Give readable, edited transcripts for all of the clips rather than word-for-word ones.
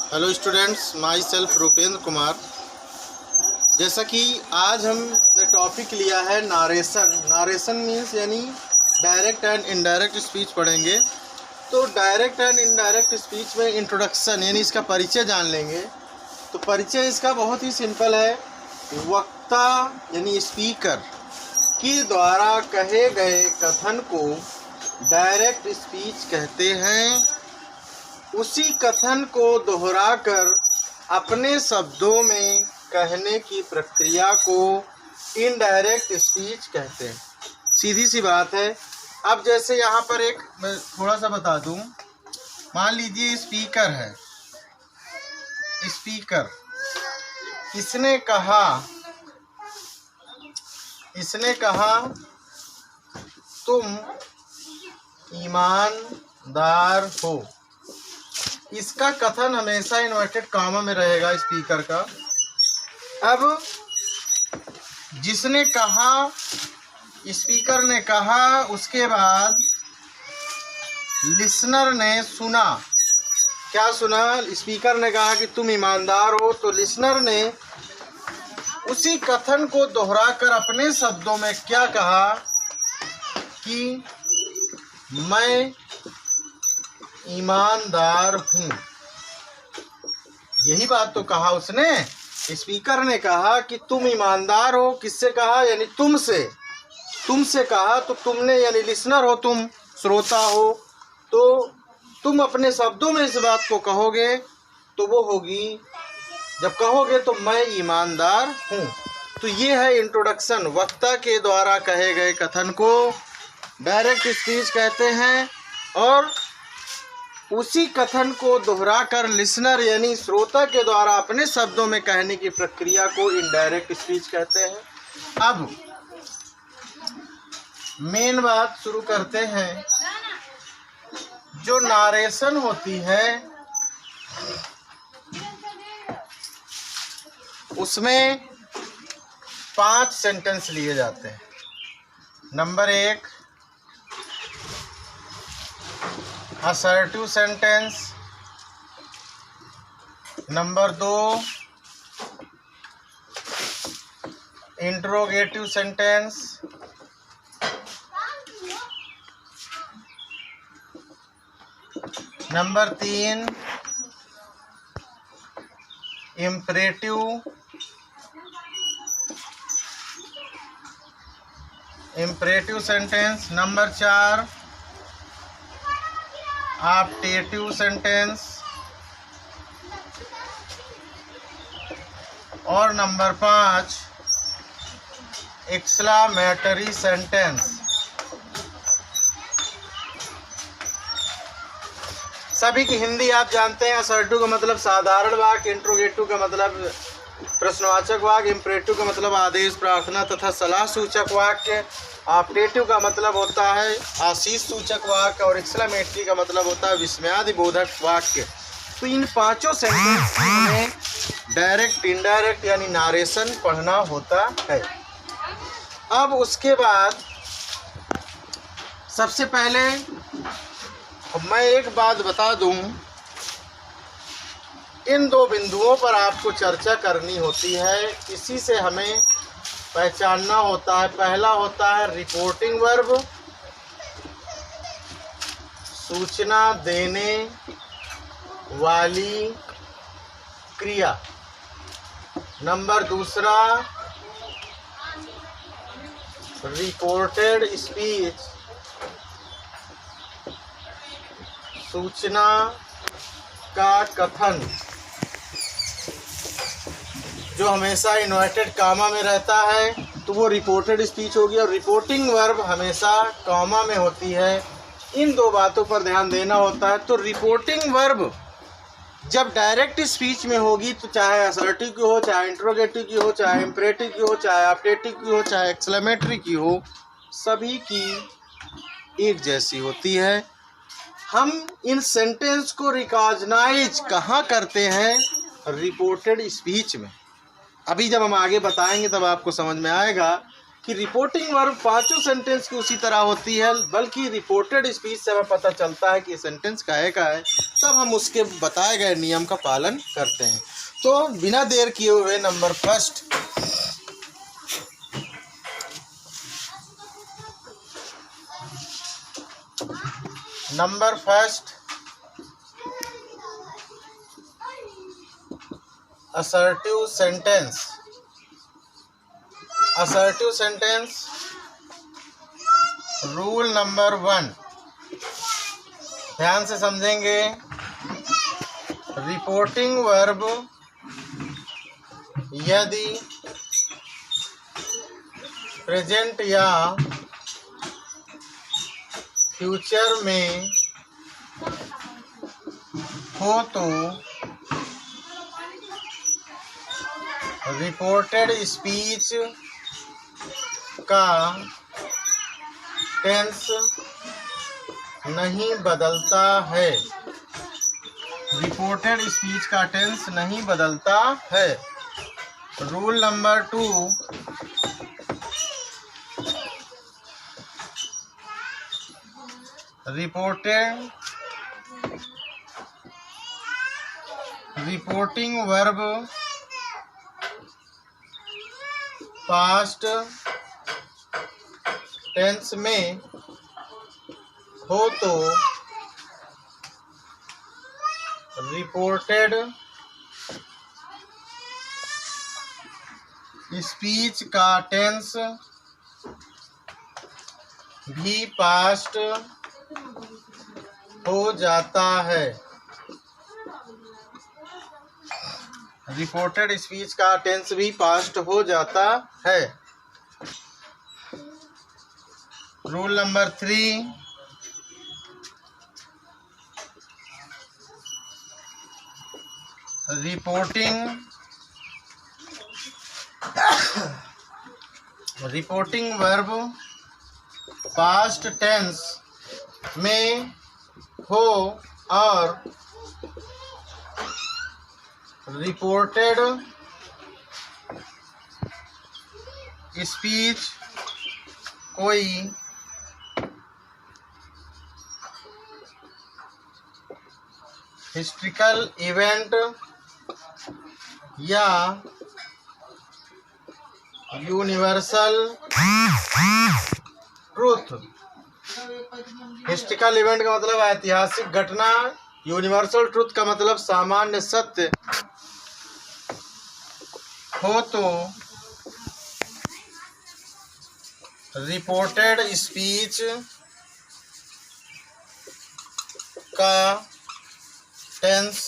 Hello students, my self Rupendra Kumar. जैसा कि आज हमने टॉपिक लिया है नारेशन। नारेशन मीन्स यानी डायरेक्ट एंड इनडायरेक्ट स्पीच पढ़ेंगे। तो डायरेक्ट एंड इनडायरेक्ट स्पीच में इंट्रोडक्शन यानी इसका परिचय जान लेंगे। तो परिचय इसका बहुत ही सिंपल है। वक्ता यानी स्पीकर के द्वारा कहे गए कथन को डायरेक्ट स्पीच कहते हैं। उसी कथन को दोहराकर अपने शब्दों में कहने की प्रक्रिया को इनडायरेक्ट स्पीच कहते हैं। सीधी सी बात है। अब जैसे यहाँ पर एक मैं थोड़ा सा बता दूँ। मान लीजिए स्पीकर है। स्पीकर इसने कहा तुम ईमानदार हो। इसका कथन हमेशा इन्वर्टेड कॉमा में रहेगा स्पीकर का। अब जिसने कहा, स्पीकर ने कहा, उसके बाद लिसनर ने सुना। क्या सुना? स्पीकर ने कहा कि तुम ईमानदार हो, तो लिसनर ने उसी कथन को दोहराकर अपने शब्दों में क्या कहा कि मैं ईमानदार हूँ। यही बात तो कहा उसने। स्पीकर ने कहा कि तुम ईमानदार हो। किससे कहा? यानी तुमसे कहा। तो तुमने यानी लिसनर हो, तुम श्रोता हो, तो तुम अपने शब्दों में इस बात को कहोगे तो वो होगी, जब कहोगे तो मैं ईमानदार हूँ। तो ये है इंट्रोडक्शन। वक्ता के द्वारा कहे गए कथन को डायरेक्ट स्पीच कहते हैं और उसी कथन को दोहराकर लिसनर यानी श्रोता के द्वारा अपने शब्दों में कहने की प्रक्रिया को इनडायरेक्ट स्पीच कहते हैं। अब मेन बात शुरू करते हैं। जो नारेशन होती है उसमें 5 सेंटेंस लिए जाते हैं। Number 1 assertive sentence, number 2 interrogative sentence, number 3 imperative sentence, number 4 optative sentence और नंबर 5 एक्सक्लेमेटरी सेंटेंस। सभी की हिंदी आप जानते हैं। असर्टिव का मतलब साधारण वाक्य, इंट्रोगेटिव का मतलब प्रश्नवाचक वाक्य, इम्परेटिव का मतलब आदेश, प्रार्थना तथा सलाह सूचक वाक्य, ऑप्टेटिव का मतलब होता है आशीष सूचक वाक्य और एक्सक्लेमेटरी का मतलब होता है विस्मयादिबोधक वाक्य। तो इन 5 सेंटेंस में डायरेक्ट इनडायरेक्ट यानी नारेशन पढ़ना होता है। अब उसके बाद सबसे पहले मैं एक बात बता दूं। इन 2 बिंदुओं पर आपको चर्चा करनी होती है। इसी से हमें पहचानना होता है। पहला होता है रिपोर्टिंग वर्ब, सूचना देने वाली क्रिया। नंबर 2 रिपोर्टेड स्पीच, सूचना का कथन जो हमेशा इन्वर्टेड कॉमा में रहता है, तो वो रिपोर्टेड स्पीच होगी। और रिपोर्टिंग वर्ब हमेशा कॉमा में होती है। इन 2 बातों पर ध्यान देना होता है। तो रिपोर्टिंग वर्ब जब डायरेक्ट स्पीच में होगी तो चाहे असर्टिव की हो, चाहे इंट्रोगेटिव की हो, चाहे इम्परेटिव की हो, चाहे ऑप्टेटिव की हो, चाहे एक्सक्लेमेटरी की हो, सभी की एक जैसी होती है। हम इन सेंटेंस को रिकॉग्नाइज कहाँ करते हैं? रिपोर्टेड स्पीच में। अभी जब हम आगे बताएंगे तब आपको समझ में आएगा कि रिपोर्टिंग वर्ब पांचों सेंटेंस की उसी तरह होती है, बल्कि रिपोर्टेड स्पीच से हमें पता चलता है कि ये सेंटेंस काहे का है, तब हम उसके बताए गए नियम का पालन करते हैं। तो बिना देर किए हुए number first, assertive sentence. Assertive sentence rule number 1, ध्यान से समझेंगे। रिपोर्टिंग वर्ब यदि प्रेजेंट या फ्यूचर में हो तो रिपोर्टेड स्पीच का टेंस नहीं बदलता है। रिपोर्टेड स्पीच का टेंस नहीं बदलता है। Rule number 2, reporting verb past tense में हो तो रिपोर्टेड स्पीच का टेंस भी पास्ट हो जाता है। रिपोर्टेड स्पीच का टेंस भी पास्ट हो जाता है। Rule number 3, reporting verb past tense में हो और रिपोर्टेड स्पीच कोई हिस्ट्रिकल इवेंट या यूनिवर्सल ट्रूथ। हिस्ट्रिकल इवेंट का मतलब ऐतिहासिक घटना, यूनिवर्सल ट्रूथ का मतलब सामान्य सत्य हो तो रिपोर्टेड स्पीच का टेंस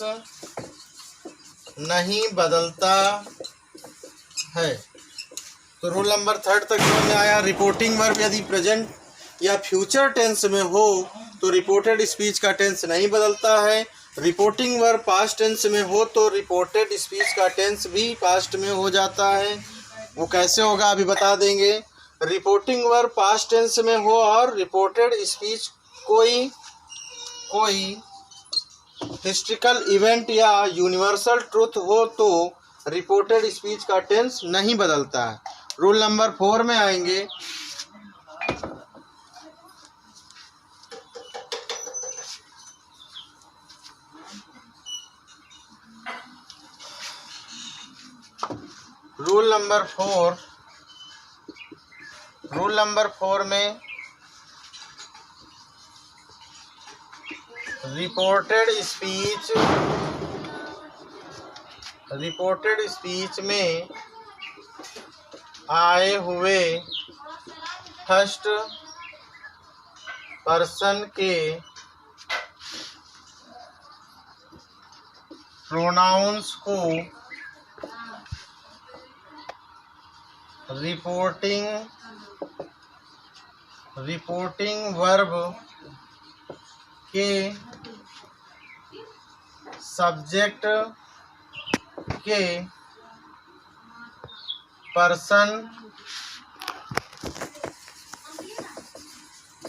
नहीं बदलता है। तो रूल नंबर 3 तक समझ में आया। रिपोर्टिंग वर्ब यदि प्रेजेंट या फ्यूचर टेंस में हो तो रिपोर्टेड स्पीच का टेंस नहीं बदलता है। रिपोर्टिंग वर्ब पास्ट टेंस में हो तो रिपोर्टेड स्पीच का टेंस भी पास्ट में हो जाता है। वो कैसे होगा अभी बता देंगे। रिपोर्टिंग वर्ब पास्ट टेंस में हो और रिपोर्टेड स्पीच कोई हिस्ट्रिकल इवेंट या यूनिवर्सल ट्रूथ हो तो रिपोर्टेड स्पीच का टेंस नहीं बदलता है। रूल नंबर 4 में आएंगे। रूल नंबर 4 में रिपोर्टेड स्पीच में आए हुए फर्स्ट पर्सन के प्रोनाउंस को रिपोर्टिंग वर्ब के सब्जेक्ट के पर्सन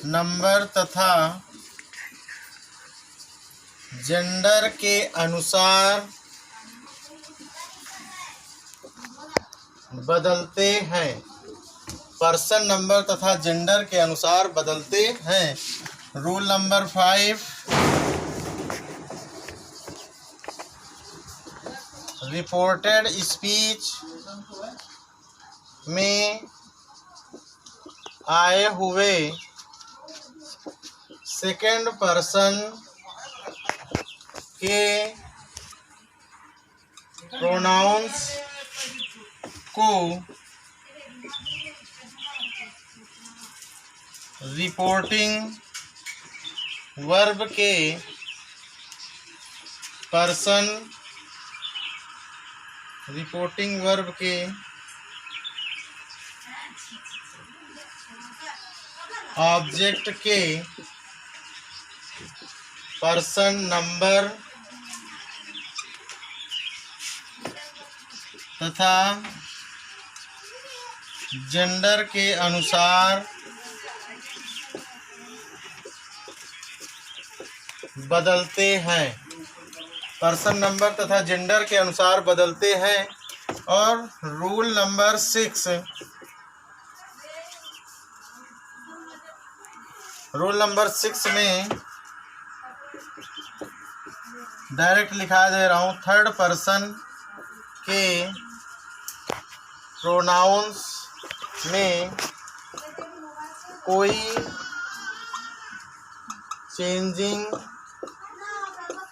नंबर तथा जेंडर के अनुसार बदलते हैं। पर्सन नंबर तथा जेंडर के अनुसार बदलते हैं। रूल नंबर 5, रिपोर्टेड स्पीच में आए हुए सेकंड पर्सन के प्रोनाउंस को रिपोर्टिंग वर्ब के ऑब्जेक्ट के पर्सन नंबर तथा जेंडर के अनुसार बदलते हैं। पर्सन नंबर तथा जेंडर के अनुसार बदलते हैं। और रूल नंबर 6, में डायरेक्ट लिखा दे रहा हूँ, थर्ड पर्सन के प्रोनाउंस में कोई चेंजिंग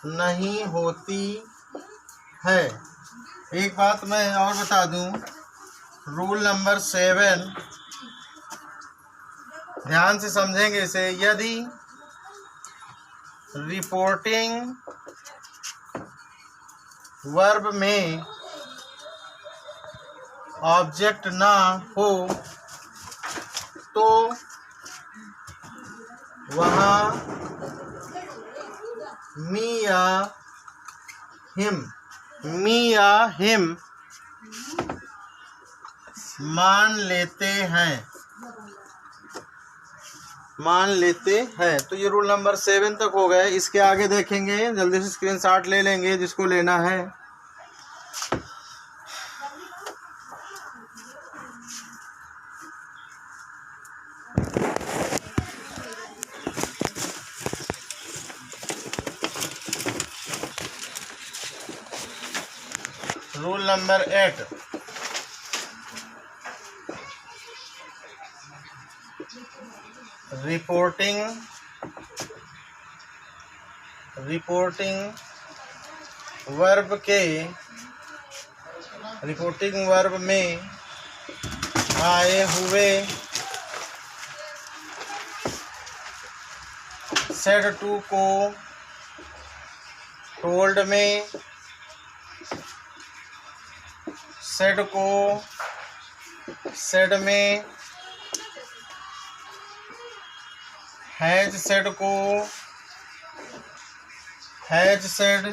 नहीं होती है। एक बात मैं और बता दूं, रूल नंबर 7, ध्यान से समझेंगे इसे। यदि रिपोर्टिंग वर्ब में ऑब्जेक्ट ना हो तो वहाँ मी या हिम मान लेते हैं। तो ये रूल नंबर 7 तक हो गए। इसके आगे देखेंगे, जल्दी से स्क्रीनशॉट ले लेंगे जिसको लेना है। रूल नंबर 8, रिपोर्टिंग वर्ब में आए हुए सेड टू को टोल्ड में, सेड को सेड में, हैज सेड को हैज सेड,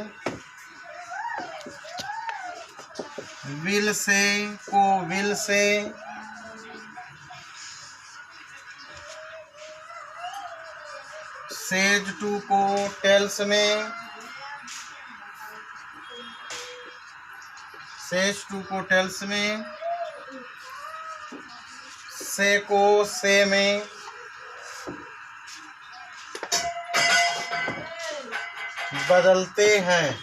विल से को विल से, सेज टू को टेल्स में, सेज टू को टेल्स में, से को से में, बदलते हैं।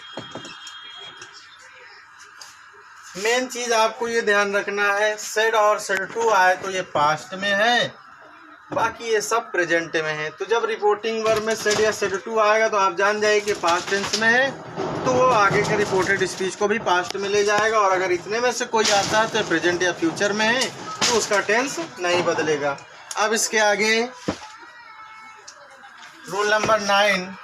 मेन चीज आपको ये ध्यान रखना है, सेड और सेड टू आए तो ये पास्ट में है, बाकी ये सब प्रेजेंट में है। तो जब रिपोर्टिंग वर्ब में सेड या सेड टू आएगा तो आप जान जाइए कि पास्ट टेंस में है, तो वो आगे के रिपोर्टेड स्पीच को भी पास्ट में ले जाएगा। और अगर इतने में से कोई आता है तो प्रेजेंट या फ्यूचर में है तो उसका टेंस नहीं बदलेगा। अब इसके आगे रूल नंबर 9,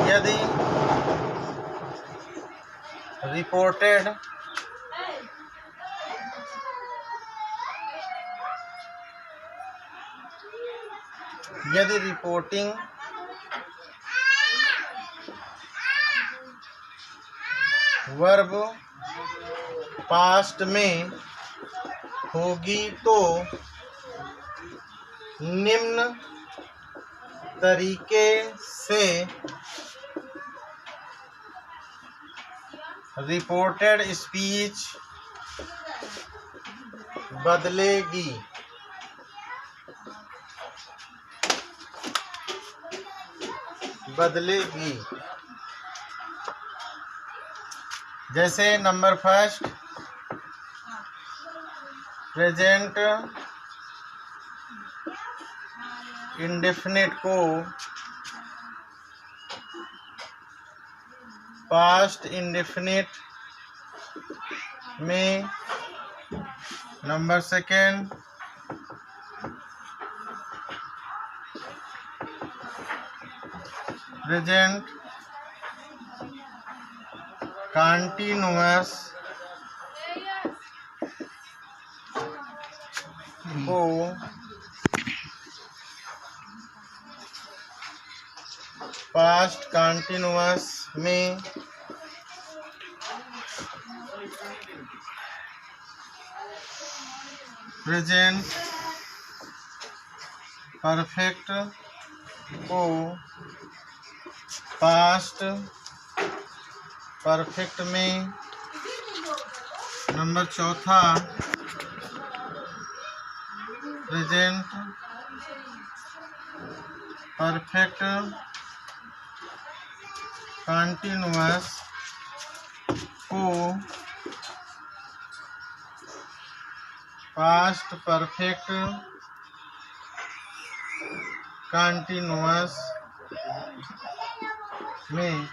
यदि रिपोर्टेड रिपोर्टिंग वर्ब पास्ट में होगी तो निम्न तरीके से रिपोर्टेड स्पीच बदलेगी। जैसे नंबर फर्स्ट, प्रेजेंट इंडेफिनिट को पास्ट इंडेफिनिट में, नंबर सेकेंड, प्रेजेंट कंटीन्यूअस को पास्ट कंटीन्यूअस में, प्रेजेंट परफेक्ट को पास्ट परफेक्ट में, नंबर चौथा, प्रेजेंट परफेक्ट कंटीन्यूअस को पास्ट परफेक्ट कंटीन्यूअस में।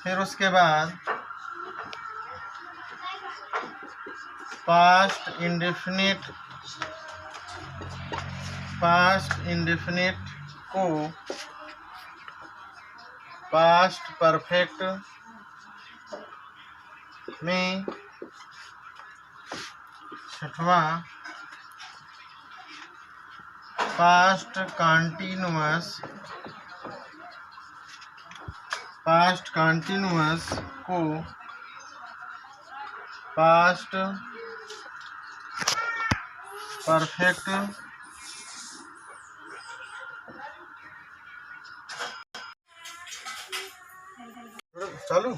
फिर उसके बाद पास्ट इंडेफिनिट को पास्ट परफेक्ट में। छठवां, पास्ट कंटीन्यूअस को पास्ट परफेक्ट चालू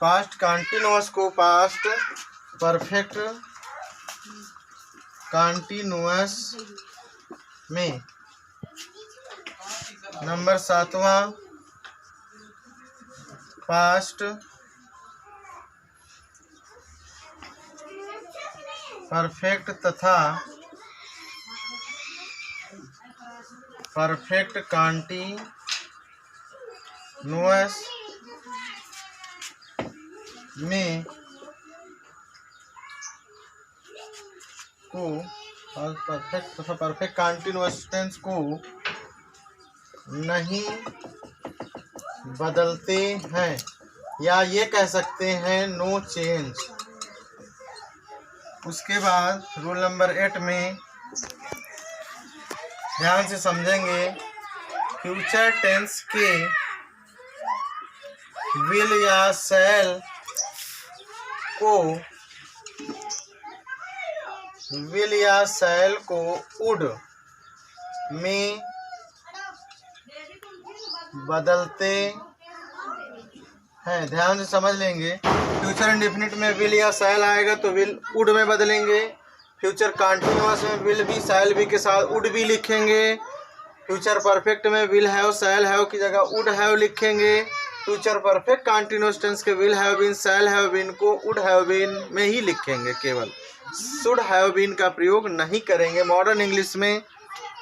पास्ट कंटीन्यूअस को पास्ट परफेक्ट कंटीन्यूअस में। नंबर सातवां, पास्ट परफेक्ट तथा परफेक्ट कंटीन्यूअस में को परफेक्ट तथा परफेक्ट कंटीन्यूअस टेंस को नहीं बदलते हैं, या ये कह सकते हैं नो चेंज। उसके बाद रूल नंबर 8 में ध्यान से समझेंगे, फ्यूचर टेंस के विल या शैल को वुड में बदलते हैं। ध्यान से समझ लेंगे, फ्यूचर इंडेफिनिट में विल या शैल आएगा तो विल वुड में बदलेंगे। फ्यूचर कंटीन्यूअस में विल भी शैल भी के साथ वुड भी लिखेंगे। फ्यूचर परफेक्ट में विल हैव शैल हैव की जगह वुड हैव लिखेंगे। फ्यूचर परफेक्ट कंटीन्यूअस टेंस के will have been shall have been को वुड हैव बीन में ही लिखेंगे, केवल शुड हैव बीन का प्रयोग नहीं करेंगे। मॉडर्न इंग्लिश में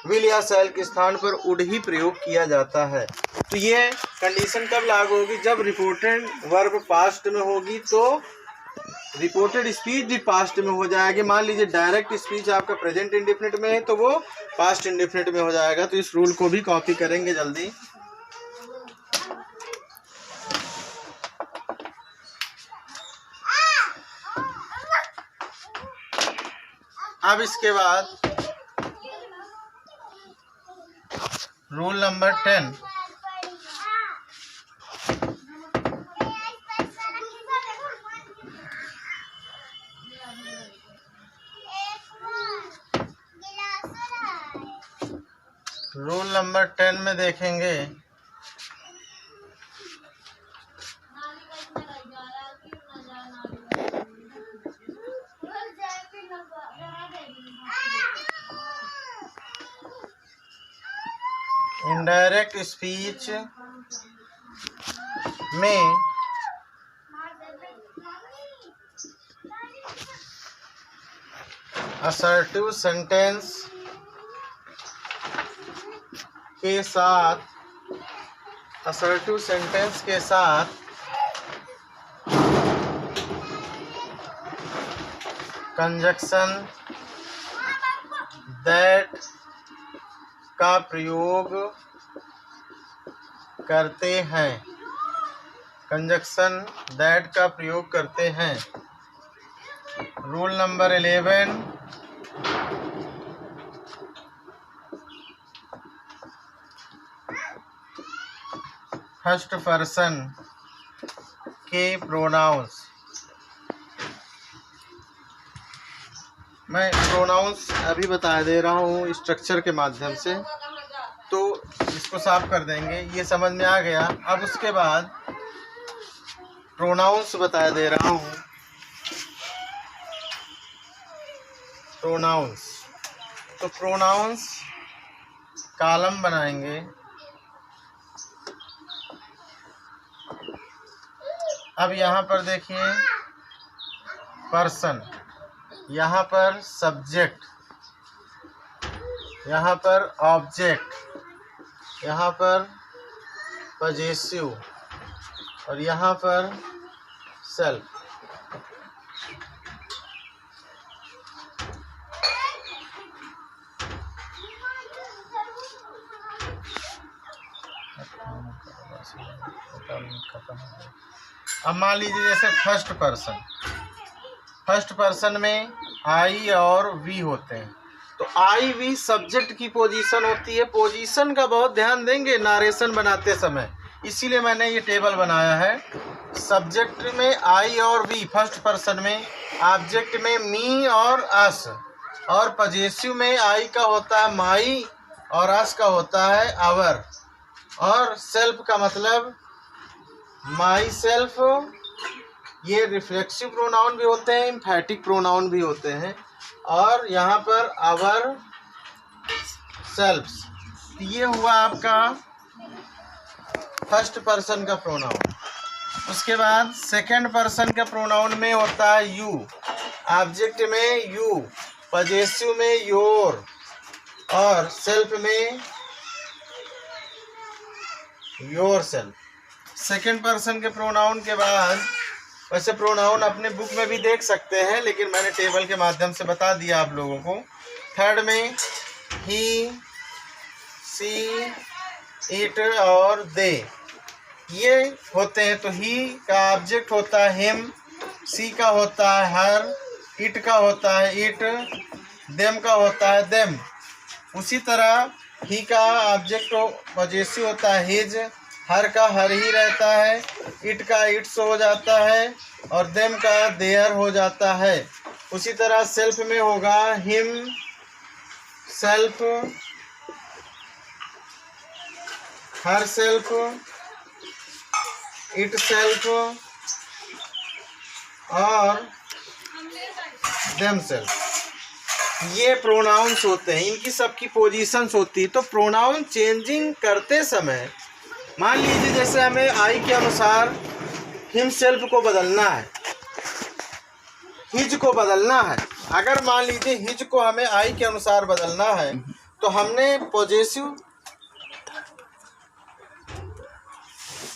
विल या शैल के स्थान पर वुड ही प्रयोग किया जाता है। तो ये कंडीशन कब लागू होगी? जब रिपोर्टेड वर्ब पास्ट में होगी तो रिपोर्टेड स्पीच भी पास्ट में हो जाएगी। मान लीजिए डायरेक्ट स्पीच आपका प्रेजेंट इंडेफिनिट में है तो वो पास्ट इंडेफिनिट में हो जाएगा। तो इस रूल को भी कॉपी करेंगे जल्दी। अब इसके बाद रूल नंबर 10, रूल नंबर 10 में देखेंगे इनडायरेक्ट स्पीच में असर्टिव सेंटेंस के साथ कंजक्शन दैट का प्रयोग करते हैं। रूल नंबर 11 फर्स्ट पर्सन के प्रोनाउंस। मैं प्रोनाउंस अभी बता दे रहा हूँ स्ट्रक्चर के माध्यम से, तो इसको साफ कर देंगे, ये समझ में आ गया। अब उसके बाद प्रोनाउंस बता दे रहा हूँ। तो प्रोनाउंस कॉलम बनाएंगे। अब यहाँ पर देखिए पर्सन, यहाँ पर सब्जेक्ट, यहाँ पर ऑब्जेक्ट, यहाँ पर पजेसिव और यहाँ पर सेल्फ। अब मान लीजिए जैसे फर्स्ट पर्सन में आई और वी होते हैं, तो आई वी सब्जेक्ट की पोजीशन होती है। पोजीशन का बहुत ध्यान देंगे नारेशन बनाते समय, इसीलिए मैंने ये टेबल बनाया है। सब्जेक्ट में आई और वी फर्स्ट पर्सन में, ऑब्जेक्ट में मी और अस, और पजेसिव में आई का होता है माई और अस का होता है आवर, और सेल्फ का मतलब माई सेल्फ। ये रिफ्लेक्सिव प्रोनाउन भी होते हैं, एम्फैटिक प्रोनाउन भी होते हैं। और यहाँ पर आवर सेल्फ्स, ये हुआ आपका फर्स्ट पर्सन का प्रोनाउन। उसके बाद सेकंड पर्सन का प्रोनाउन में होता है यू, ऑब्जेक्ट में यू, पजेसिव में योर और सेल्फ में योर सेल्फ। सेकंड पर्सन के प्रोनाउन के बाद, वैसे प्रोनाउन अपने बुक में भी देख सकते हैं, लेकिन मैंने टेबल के माध्यम से बता दिया आप लोगों को। थर्ड में ही, सी, इट और दे, ये होते हैं। तो ही का ऑब्जेक्ट होता है हिम, सी का होता है हर, इट का होता है इट, देम का होता है देम। उसी तरह ही का ऑब्जेक्ट पजेसिव होता है हिज, हर का हर ही रहता है, इट का इट्स हो जाता है और देम का देयर हो जाता है। उसी तरह सेल्फ में होगा him self, her self, it self और देम सेल्फ। ये प्रोनाउंस होते हैं, इनकी सबकी पोजीशंस होती है। तो प्रोनाउन चेंजिंग करते समय मान लीजिए जैसे हमें आई के अनुसार हिम सेल्फ को बदलना है, हिज को बदलना है। अगर मान लीजिए हिज को हमें आई के अनुसार बदलना है, तो हमने पॉजेसिव,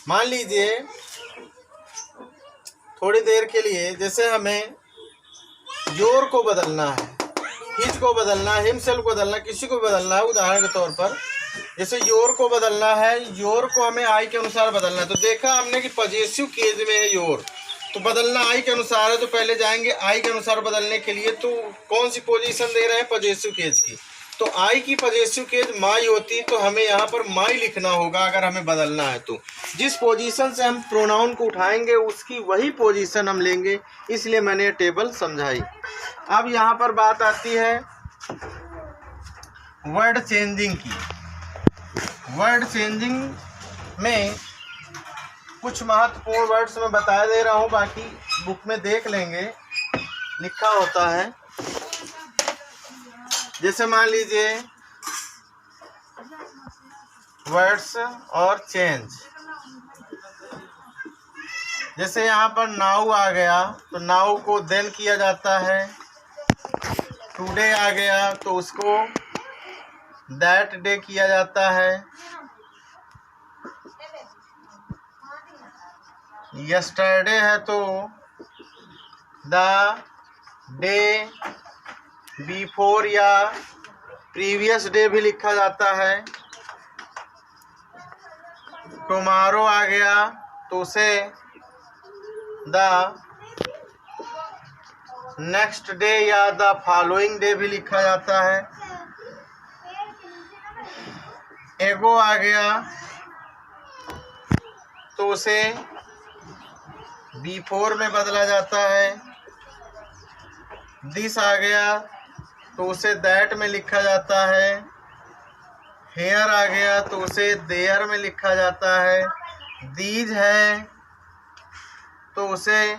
मान लीजिए थोड़ी देर के लिए जैसे हमें योर को बदलना है, हिज को बदलना है, हिम सेल्फ को बदलना, किसी को बदलना है। उदाहरण के तौर पर जैसे योर को बदलना है, योर को हमें आई के अनुसार बदलना है। तो देखा हमने कि पजेसिव केज में है योर, तो बदलना आई के अनुसार है, तो पहले जाएंगे आई के अनुसार बदलने के लिए। तो कौन सी पोजीशन दे रहे हैं? पजेसिव केज की। तो आई की पजेसिव केज माई होती, तो हमें यहाँ पर माई लिखना होगा अगर हमें बदलना है। तो जिस पोजीशन से हम प्रोनाउन को उठाएंगे उसकी वही पोजीशन हम लेंगे, इसलिए मैंने टेबल समझाई। अब यहाँ पर बात आती है वर्ड चेंजिंग की। वर्ड चेंजिंग में कुछ महत्वपूर्ण वर्ड्स मैं बता दे रहा हूँ, बाकी बुक में देख लेंगे, लिखा होता है। जैसे मान लीजिए वर्ड्स और चेंज, जैसे यहाँ पर नाउ आ गया तो नाउ को देन किया जाता है। टुडे आ गया तो उसको दैट डे किया जाता है। यस्टरडे है तो द डे बिफोर या प्रीवियस डे भी लिखा जाता है। टुमारो आ गया तो उसे द नेक्स्ट डे या द फॉलोइंग डे भी लिखा जाता है। एगो आ गया तो उसे बिफोर में बदला जाता है। दिस आ गया तो उसे दैट में लिखा जाता है। हेयर आ गया तो उसे देयर में लिखा जाता है। दीज है तो उसे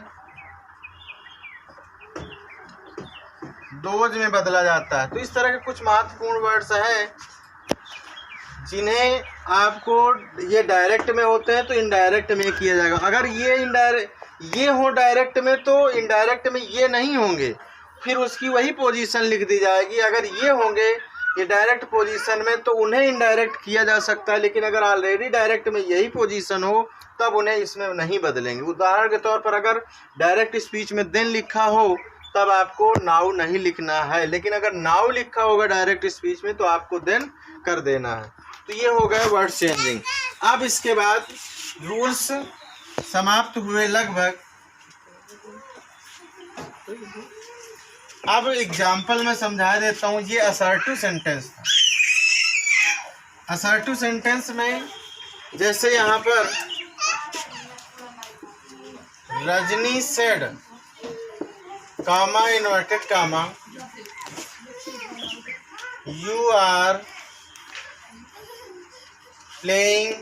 दोज में बदला जाता है। तो इस तरह के कुछ महत्वपूर्ण वर्ड्स हैं जिन्हें आपको ये डायरेक्ट में होते हैं तो इनडायरेक्ट में किया जाएगा। अगर ये हो डायरेक्ट में तो इनडायरेक्ट में ये नहीं होंगे, फिर उसकी वही पोजीशन लिख दी जाएगी। अगर ये होंगे ये डायरेक्ट पोजीशन में तो उन्हें इनडायरेक्ट किया जा सकता है, लेकिन अगर ऑलरेडी डायरेक्ट में यही पोजीशन हो तब उन्हें इसमें नहीं बदलेंगे। उदाहरण के तौर पर अगर डायरेक्ट स्पीच में देन लिखा हो तब आपको नाउ नहीं लिखना है, लेकिन अगर नाउ लिखा होगा डायरेक्ट स्पीच में तो आपको देन कर देना है। तो ये हो गया वर्ड चेंजिंग। अब इसके बाद रूल्स समाप्त हुए लगभग। अब एग्जाम्पल में समझा देता हूँ। ये असर्टिव सेंटेंस था। असर्टिव सेंटेंस में जैसे यहाँ पर Rajni said comma inverted comma you are playing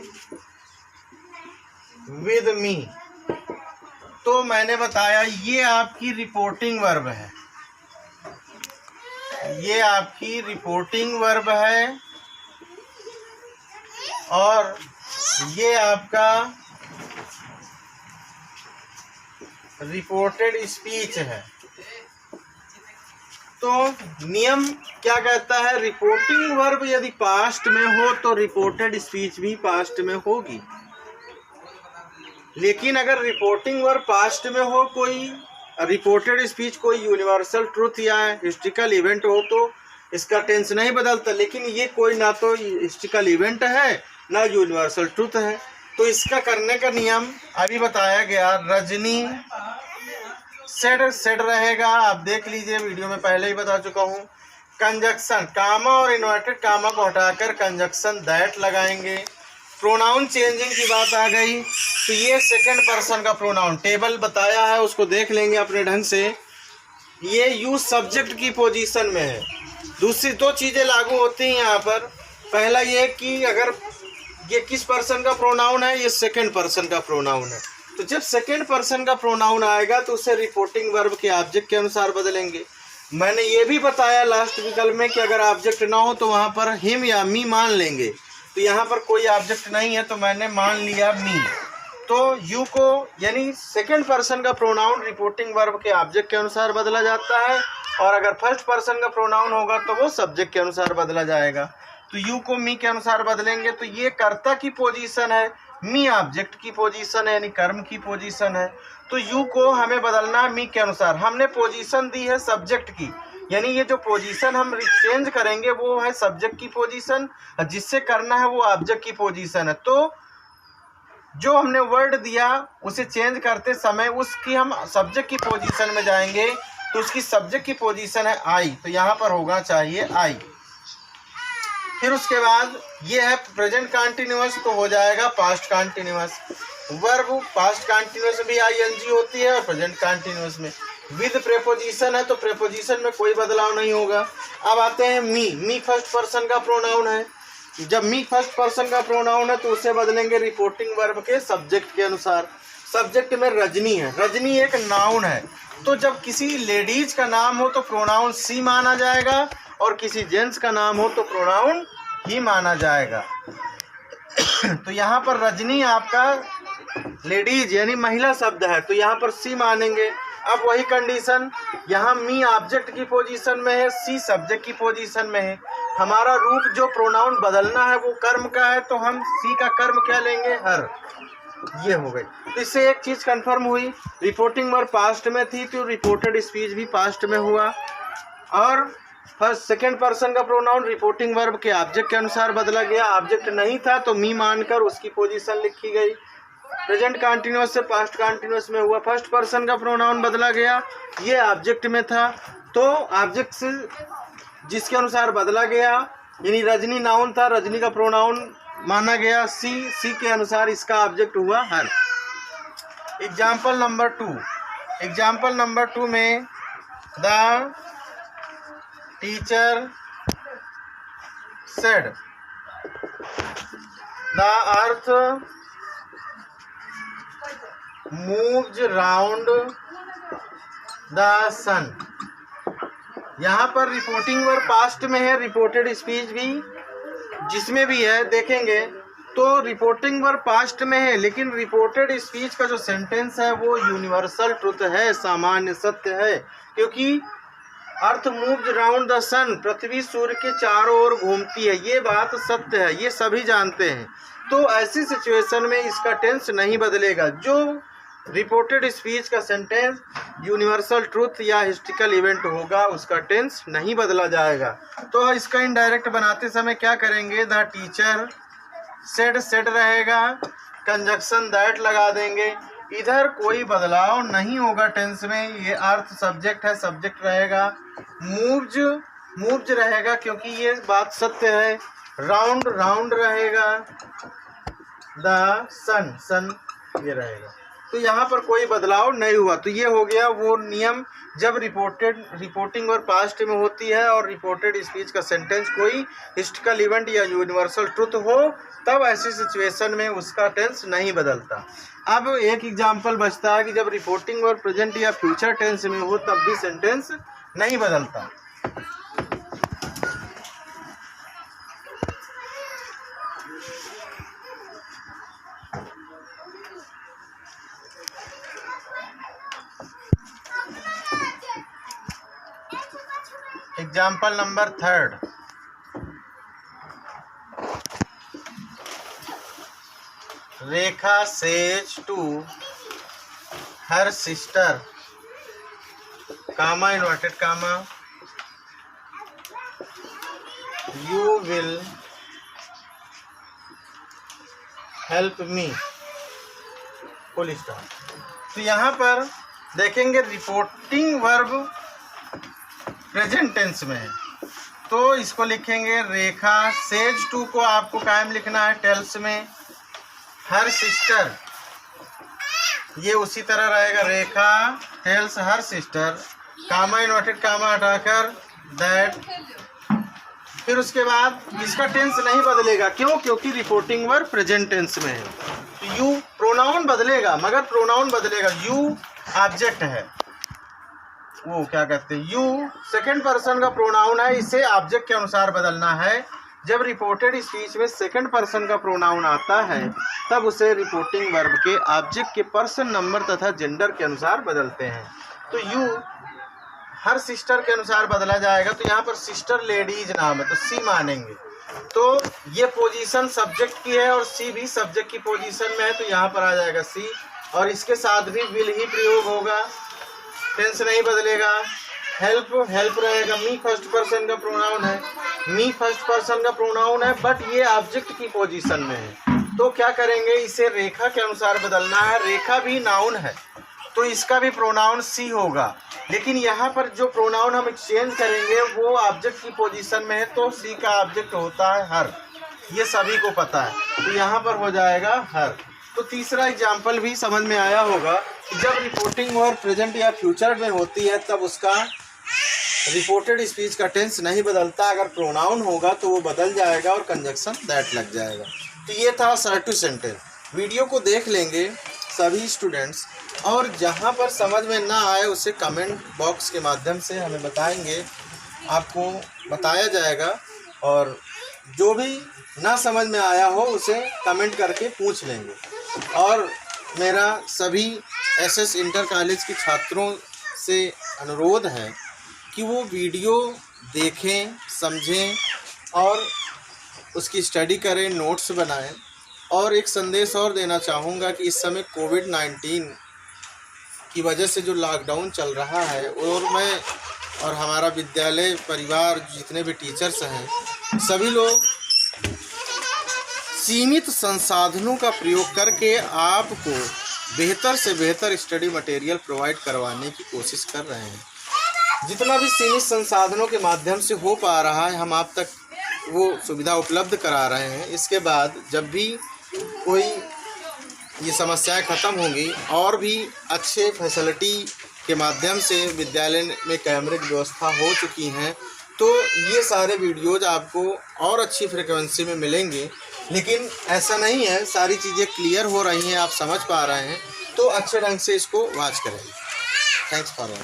with me, तो मैंने बताया ये आपकी रिपोर्टिंग वर्ब है। ये आपकी रिपोर्टिंग वर्ब है और ये आपका रिपोर्टेड स्पीच है। तो नियम क्या कहता है, रिपोर्टिंग वर्ब यदि पास्ट में हो तो रिपोर्टेड स्पीच भी पास्ट में होगी। लेकिन अगर रिपोर्टिंग वर्ब पास्ट में हो, कोई रिपोर्टेड स्पीच कोई यूनिवर्सल ट्रूथ या हिस्ट्रिकल इवेंट हो तो इसका टेंस नहीं बदलता। लेकिन ये कोई ना तो हिस्ट्रिकल इवेंट है ना यूनिवर्सल ट्रूथ है, तो इसका करने का नियम अभी बताया गया। रजनी सेड रहेगा, आप देख लीजिए, वीडियो में पहले ही बता चुका हूँ। कंजक्शन, कामा और इन्वर्टेड कामा को हटाकर कंजक्शन दैट लगाएंगे। प्रोनाउन चेंजिंग की बात आ गई तो ये सेकंड पर्सन का प्रोनाउन टेबल बताया है, उसको देख लेंगे अपने ढंग से। ये यूज सब्जेक्ट की पोजीशन में है। दूसरी दो चीज़ें लागू होती हैं यहाँ पर। पहला ये कि अगर ये किस पर्सन का प्रोनाउन है, ये सेकंड पर्सन का प्रोनाउन है, तो जब सेकंड पर्सन का प्रोनाउन आएगा तो उसे रिपोर्टिंग वर्ब के ऑब्जेक्ट के अनुसार बदलेंगे। मैंने ये भी बताया लास्ट विकल्प में कि अगर ऑब्जेक्ट ना हो तो वहाँ पर हिम या मी मान लेंगे। तो यहाँ पर कोई ऑब्जेक्ट नहीं है तो मैंने मान लिया मी। तो यू को यानी सेकंड पर्सन का प्रोनाउन रिपोर्टिंग वर्ब के ऑब्जेक्ट के अनुसार बदला जाता है, और अगर फर्स्ट पर्सन का प्रोनाउन होगा तो वो सब्जेक्ट के अनुसार बदला जाएगा। तो यू को मी के अनुसार बदलेंगे तो ये कर्ता की पोजीशन है, मी ऑब्जेक्ट की पोजीशन है यानी कर्म की पोजीशन है। तो यू को हमें बदलना है मी के अनुसार। हमने पोजीशन दी है सब्जेक्ट की, यानी ये जो पोजीशन हम चेंज करेंगे वो है सब्जेक्ट की पोजीशन, जिससे करना है वो ऑब्जेक्ट की पोजीशन है। तो जो हमने वर्ड दिया उसे चेंज करते समय उसकी हम सब्जेक्ट की पोजीशन में जाएंगे तो उसकी सब्जेक्ट की पोजीशन है आई, तो यहाँ पर होगा चाहिए आई। फिर उसके बाद ये है प्रेजेंट कंटिन्यूअस, तो हो जाएगा past continuous. Verb past continuous में भी आईएनजी होती है और प्रेजेंट कंटिन्यूअस में विद प्रेपोजिशन है, तो प्रेपोजिशन में कोई बदलाव नहीं होगा। अब आते हैं मी फर्स्ट पर्सन का प्रोनाउन है, जब मी फर्स्ट पर्सन का प्रोनाउन है तो उसे बदलेंगे रिपोर्टिंग वर्ब के सब्जेक्ट के अनुसार। सब्जेक्ट में रजनी है, रजनी एक नाउन है, तो जब किसी लेडीज का नाम हो तो प्रोनाउन सी माना जाएगा और किसी जेंट्स का नाम हो तो प्रोनाउन ही माना जाएगा। तो यहाँ पर रजनी आपका लेडीज यानी महिला शब्द है तो यहाँ पर सी मानेंगे। अब वही कंडीशन, यहाँ मी ऑब्जेक्ट की पोजीशन में है, सी सब्जेक्ट की पोजीशन में है। हमारा रूप जो प्रोनाउन बदलना है वो कर्म का है, तो हम सी का कर्म क्या लेंगे, हर। ये हो गई। तो इससे एक चीज़ कंफर्म हुई, रिपोर्टिंग वर्ब पास्ट में थी तो रिपोर्टेड स्पीच भी पास्ट में हुआ, और फर्स्ट सेकेंड पर्सन का प्रोनाउन रिपोर्टिंग वर्ब के ऑब्जेक्ट के अनुसार बदला गया। ऑब्जेक्ट नहीं था तो मी मानकर उसकी पोजीशन लिखी गई। प्रेजेंट कंटिन्यूअस से पास्ट कंटिन्यूअस में हुआ। फर्स्ट पर्सन का प्रोनाउन बदला गया, ये ऑब्जेक्ट में था तो ऑब्जेक्ट से जिसके अनुसार बदला गया, यानी रजनी नाउन था, रजनी का प्रोनाउन माना गया सी, सी के अनुसार इसका ऑब्जेक्ट हुआ हर। एग्जाम्पल नंबर 2, एग्जाम्पल नंबर 2 में the teacher said the earth moves round the sun. यहाँ पर रिपोर्टिंग वर्ब पास्ट में है, रिपोर्टेड स्पीच भी जिसमें भी है देखेंगे तो रिपोर्टिंग वर्ब पास्ट में है, लेकिन रिपोर्टेड स्पीच का जो सेंटेंस है वो यूनिवर्सल ट्रुथ है, सामान्य सत्य है, क्योंकि अर्थ मूव्स राउंड द सन, पृथ्वी सूर्य के चारों ओर घूमती है, ये बात सत्य है, ये सभी जानते हैं। तो ऐसी सिचुएशन में इसका टेंस नहीं बदलेगा। जो रिपोर्टेड स्पीच का सेंटेंस यूनिवर्सल ट्रुथ या हिस्ट्रिकल इवेंट होगा उसका टेंस नहीं बदला जाएगा। तो इसका इनडायरेक्ट बनाते समय क्या करेंगे, द टीचर सेड, सेड रहेगा, कंजक्शन दैट लगा देंगे, इधर कोई बदलाव नहीं होगा टेंस में, ये अर्थ सब्जेक्ट है, सब्जेक्ट रहेगा, मूव्स, मूव्स रहेगा क्योंकि ये बात सत्य है, राउंड, राउंड रहेगा, द सन, सन ये रहेगा। तो यहाँ पर कोई बदलाव नहीं हुआ। तो ये हो गया वो नियम जब रिपोर्टिंग और पास्ट में होती है और रिपोर्टेड स्पीच का सेंटेंस कोई हिस्ट्रिकल इवेंट या यूनिवर्सल ट्रुथ हो, तब ऐसी सिचुएशन में उसका टेंस नहीं बदलता। अब एक एग्जांपल बचता है कि जब रिपोर्टिंग और प्रेजेंट या फ्यूचर टेंस में हो तब भी सेंटेंस नहीं बदलता। Example number 3, Rekha says to her sister, comma inverted comma, you will help me, full stop. तो यहाँ पर देखेंगे रिपोर्टिंग वर्ब प्रेजेंट टेंस में है तो इसको लिखेंगे रेखा सेज टू को आपको कायम लिखना है टेल्स में, हर सिस्टर ये उसी तरह रहेगा, रेखा टेल्स हर सिस्टर, कामा इन्वर्टेड कामा हटाकर दैट, फिर उसके बाद इसका टेंस नहीं बदलेगा। क्यों? क्योंकि रिपोर्टिंग वर्ब प्रेजेंट टेंस में है। तो यू प्रोनाउन बदलेगा, मगर प्रोनाउन बदलेगा, यू ऑब्जेक्ट है, वो क्या कहते हैं, यू सेकंड पर्सन का प्रोनाउन है, इसे ऑब्जेक्ट के अनुसार बदलना है। जब रिपोर्टेड स्पीच में सेकंड पर्सन का प्रोनाउन आता है तब उसे रिपोर्टिंग वर्ब के ऑब्जेक्ट के पर्सन नंबर तथा जेंडर के अनुसार बदलते हैं। तो यू हर सिस्टर के अनुसार बदला जाएगा। तो यहाँ पर सिस्टर लेडीज नाम है तो सी मानेंगे। तो ये पोजीशन सब्जेक्ट की है और सी भी सब्जेक्ट की पोजीशन में है, तो यहाँ पर आ जाएगा सी, और इसके साथ भी विल ही प्रयोग होगा, टेंस नहीं बदलेगा। हेल्प, हेल्प रहेगा, मी फर्स्ट पर्सन का प्रोनाउन है, मी फर्स्ट पर्सन का प्रोनाउन है बट ये ऑब्जेक्ट की पोजीशन में है। तो क्या करेंगे, इसे रेखा के अनुसार बदलना है। रेखा भी नाउन है तो इसका भी प्रोनाउन सी होगा, लेकिन यहाँ पर जो प्रोनाउन हम एक्सचेंज करेंगे वो ऑब्जेक्ट की पोजीशन में है तो सी का ऑब्जेक्ट होता है हर, ये सभी को पता है। तो यहाँ पर हो जाएगा हर। तो तीसरा एग्जाम्पल भी समझ में आया होगा कि जब रिपोर्टिंग और प्रेजेंट या फ्यूचर में होती है तब उसका रिपोर्टेड स्पीच का टेंस नहीं बदलता, अगर प्रोनाउन होगा तो वो बदल जाएगा और कंजक्शन दैट लग जाएगा। तो ये था असर्टिव सेंटेंस। वीडियो को देख लेंगे सभी स्टूडेंट्स, और जहाँ पर समझ में ना आए उसे कमेंट बॉक्स के माध्यम से हमें बताएंगे, आपको बताया जाएगा, और जो भी ना समझ में आया हो उसे कमेंट करके पूछ लेंगे। और मेरा सभी एसएस इंटर कॉलेज के छात्रों से अनुरोध है कि वो वीडियो देखें, समझें और उसकी स्टडी करें, नोट्स बनाएं। और एक संदेश और देना चाहूँगा कि इस समय कोविड-19 की वजह से जो लॉकडाउन चल रहा है, और मैं और हमारा विद्यालय परिवार जितने भी टीचर्स हैं, सभी लोग सीमित संसाधनों का प्रयोग करके आपको बेहतर से बेहतर स्टडी मटेरियल प्रोवाइड करवाने की कोशिश कर रहे हैं। जितना भी सीमित संसाधनों के माध्यम से हो पा रहा है, हम आप तक वो सुविधा उपलब्ध करा रहे हैं। इसके बाद जब भी कोई ये समस्याएं ख़त्म होंगी और भी अच्छे फैसिलिटी के माध्यम से विद्यालय में कैमरे की व्यवस्था हो चुकी हैं, तो ये सारे वीडियोज आपको और अच्छी फ्रिक्वेंसी में मिलेंगे। लेकिन ऐसा नहीं है, सारी चीज़ें क्लियर हो रही हैं, आप समझ पा रहे हैं, तो अच्छे ढंग से इसको वॉच करें। Thanks for watching.